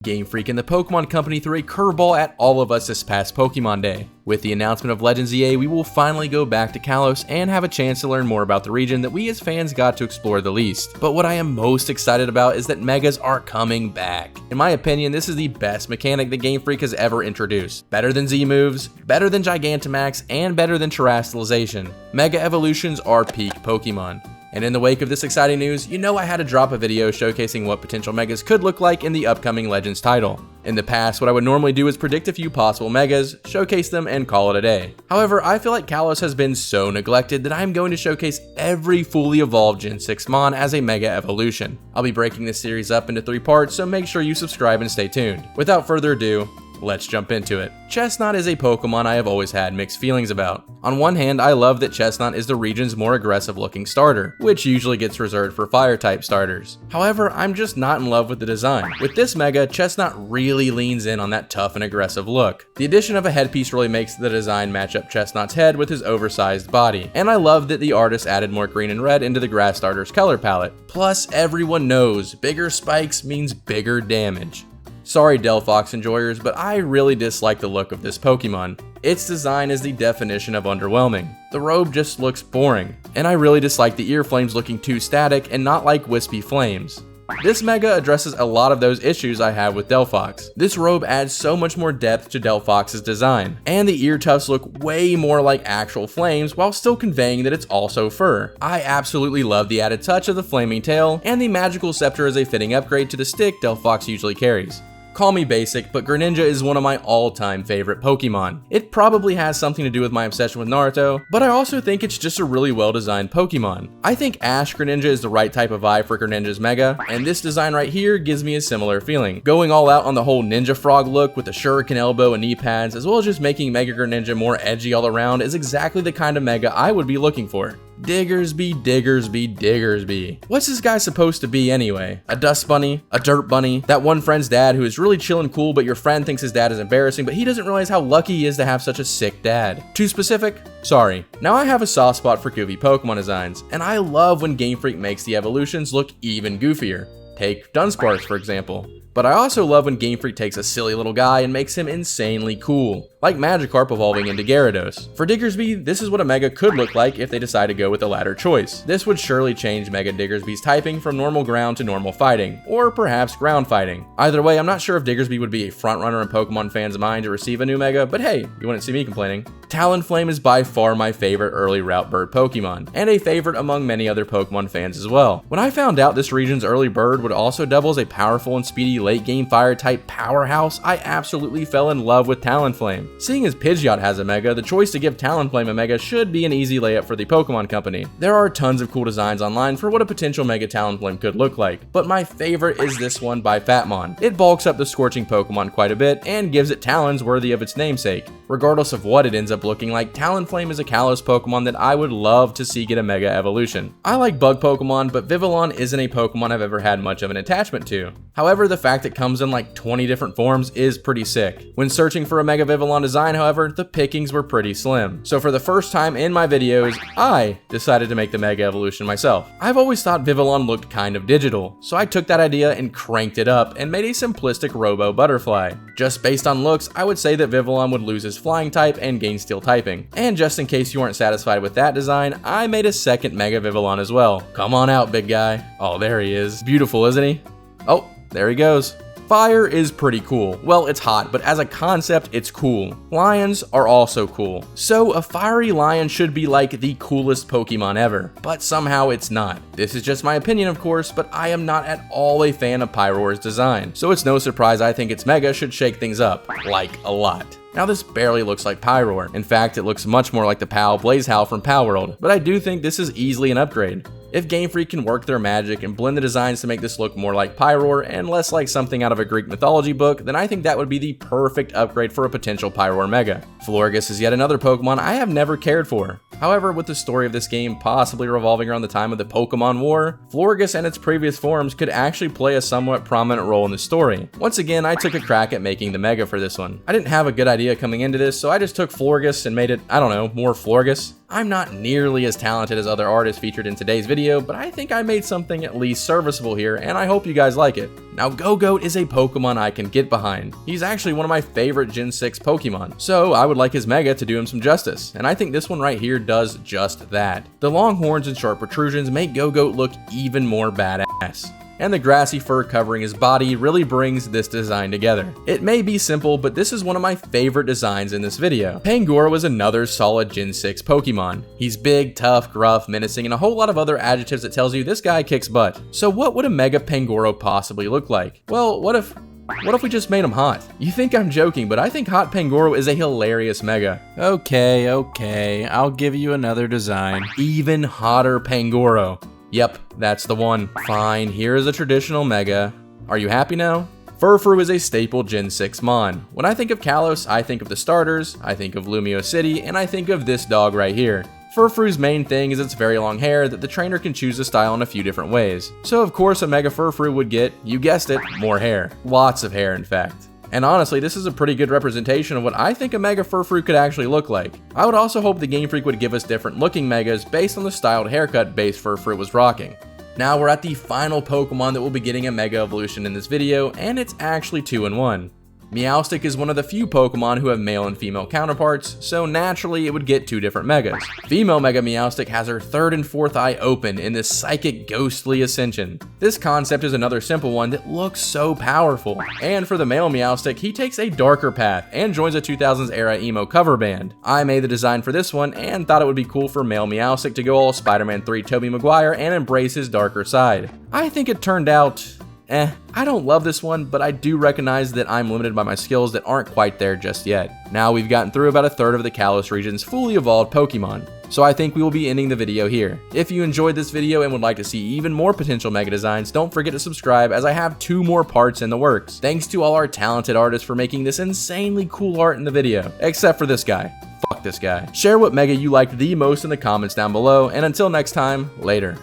Game Freak and the Pokemon Company threw a curveball at all of us this past Pokemon Day. With the announcement of Legends EA, we will finally go back to Kalos and have a chance to learn more about the region that we as fans got to explore the least. But what I am most excited about is that Megas are coming back. In my opinion, this is the best mechanic that Game Freak has ever introduced. Better than Z-moves, better than Gigantamax, and better than Terastallization. Mega Evolutions are peak Pokemon. And in the wake of this exciting news, you know I had to drop a video showcasing what potential Megas could look like in the upcoming Legends title. In the past, what I would normally do is predict a few possible Megas, showcase them, and call it a day. However, I feel like Kalos has been so neglected that I am going to showcase every fully evolved Gen 6 Mon as a Mega Evolution. I'll be breaking this series up into 3 parts, so make sure you subscribe and stay tuned. Without further ado, let's jump into it. Chesnaught is a Pokemon I have always had mixed feelings about. On one hand, I love that Chesnaught is the region's more aggressive looking starter, which usually gets reserved for fire type starters. However, I'm just not in love with the design. With this Mega, Chesnaught really leans in on that tough and aggressive look. The addition of a headpiece really makes the design match up Chesnaught's head with his oversized body, and I love that the artist added more green and red into the grass starter's color palette. Plus, everyone knows bigger spikes means bigger damage. Sorry Delphox enjoyers, but I really dislike the look of this Pokemon. Its design is the definition of underwhelming. The robe just looks boring, and I really dislike the ear flames looking too static and not like wispy flames. This Mega addresses a lot of those issues I have with Delphox. This robe adds so much more depth to Delphox's design, and the ear tufts look way more like actual flames while still conveying that it's also fur. I absolutely love the added touch of the flaming tail, and the magical scepter is a fitting upgrade to the stick Delphox usually carries. Call me basic, but Greninja is one of my all-time favorite Pokemon. It probably has something to do with my obsession with Naruto, but I also think it's just a really well-designed Pokemon. I think Ash Greninja is the right type of vibe for Greninja's Mega, and this design right here gives me a similar feeling. Going all out on the whole Ninja Frog look with the shuriken elbow and knee pads, as well as just making Mega Greninja more edgy all around is exactly the kind of Mega I would be looking for. Diggersby, Diggersby, Diggersby. What's this guy supposed to be anyway? A dust bunny? A dirt bunny? That one friend's dad who is really chill and cool, but your friend thinks his dad is embarrassing, but he doesn't realize how lucky he is to have such a sick dad. Too specific? Sorry. Now I have a soft spot for goofy Pokemon designs, and I love when Game Freak makes the evolutions look even goofier. Take Dunsparce, for example. But I also love when Game Freak takes a silly little guy and makes him insanely cool, like Magikarp evolving into Gyarados. For Diggersby, this is what a Mega could look like if they decide to go with the latter choice. This would surely change Mega Diggersby's typing from normal ground to normal fighting, or perhaps ground fighting. Either way, I'm not sure if Diggersby would be a frontrunner in Pokemon fans' mind to receive a new Mega, but hey, you wouldn't see me complaining. Talonflame is by far my favorite early route bird Pokemon, and a favorite among many other Pokemon fans as well. When I found out this region's early bird would also double as a powerful and speedy late game fire type powerhouse, I absolutely fell in love with Talonflame. Seeing as Pidgeot has a Mega, the choice to give Talonflame a Mega should be an easy layup for the Pokemon Company. There are tons of cool designs online for what a potential Mega Talonflame could look like, but my favorite is this one by Fatmon. It bulks up the Scorching Pokemon quite a bit and gives it talons worthy of its namesake. Regardless of what it ends up looking like, Talonflame is a Kalos Pokemon that I would love to see get a Mega Evolution. I like bug Pokemon, but Vivillon isn't a Pokemon I've ever had much of an attachment to. However, the fact it comes in like 20 different forms is pretty sick. When searching for a Mega Vivillon design, however, the pickings were pretty slim. So for the first time in my videos, I decided to make the Mega Evolution myself. I've always thought Vivillon looked kind of digital, so I took that idea and cranked it up and made a simplistic Robo Butterfly. Just based on looks, I would say that Vivillon would lose his flying type and gain steel typing. And just in case you weren't satisfied with that design, I made a second Mega Vivillon as well. Come on out, big guy. Oh, there he is. Beautiful, isn't he? Oh, there he goes. Fire is pretty cool. Well, it's hot, but as a concept, it's cool. Lions are also cool. So a fiery lion should be like the coolest Pokemon ever, but somehow it's not. This is just my opinion, of course, but I am not at all a fan of Pyroar's design. So it's no surprise I think its Mega should shake things up, like a lot. Now this barely looks like Pyroar. In fact, it looks much more like the PAL Blazehowl from Palworld, but I do think this is easily an upgrade. If Game Freak can work their magic and blend the designs to make this look more like Pyroar and less like something out of a Greek mythology book, then I think that would be the perfect upgrade for a potential Pyroar Mega. Florges is yet another Pokemon I have never cared for. However, with the story of this game possibly revolving around the time of the Pokemon War, Florges and its previous forms could actually play a somewhat prominent role in the story. Once again, I took a crack at making the Mega for this one. I didn't have a good idea coming into this, so I just took Florges and made it, I don't know, more Florges. I'm not nearly as talented as other artists featured in today's video, but I think I made something at least serviceable here, and I hope you guys like it. Now, Gogoat is a Pokemon I can get behind. He's actually one of my favorite Gen 6 Pokemon, so I would like his Mega to do him some justice, and I think this one right here does just that. The long horns and sharp protrusions make Gogoat look even more badass, and the grassy fur covering his body really brings this design together. It may be simple, but this is one of my favorite designs in this video. Pangoro is another solid Gen 6 Pokemon. He's big, tough, gruff, menacing, and a whole lot of other adjectives that tells you this guy kicks butt. So what would a Mega Pangoro possibly look like? Well, what if we just made him hot? You think I'm joking, but I think Hot Pangoro is a hilarious Mega. Okay, I'll give you another design. Even hotter Pangoro. Yep, that's the one. Fine, here is a traditional Mega. Are you happy now? Furfrou is a staple Gen 6 Mon. When I think of Kalos, I think of the starters, I think of Lumio City, and I think of this dog right here. Furfrou's main thing is its very long hair that the trainer can choose to style in a few different ways. So of course a Mega Furfrou would get, you guessed it, more hair. Lots of hair in fact. And honestly, this is a pretty good representation of what I think a Mega Furfrou could actually look like. I would also hope the Game Freak would give us different looking Megas based on the styled haircut base Furfrou was rocking. Now we're at the final Pokemon that will be getting a Mega Evolution in this video, and it's actually 2 in 1. Meowstic is one of the few Pokemon who have male and female counterparts, so naturally it would get 2 different Megas. Female Mega Meowstic has her 3rd and 4th eye open in this psychic ghostly ascension. This concept is another simple one that looks so powerful. And for the male Meowstic, he takes a darker path and joins a 2000s era emo cover band. I made the design for this one and thought it would be cool for male Meowstic to go all Spider-Man 3 Tobey Maguire and embrace his darker side. I think it turned out I don't love this one, but I do recognize that I'm limited by my skills that aren't quite there just yet. Now we've gotten through about a third of the Kalos region's fully evolved Pokemon, so I think we will be ending the video here. If you enjoyed this video and would like to see even more potential Mega designs, don't forget to subscribe as I have 2 more parts in the works. Thanks to all our talented artists for making this insanely cool art in the video, except for this guy. Fuck this guy. Share what Mega you liked the most in the comments down below, and until next time, later.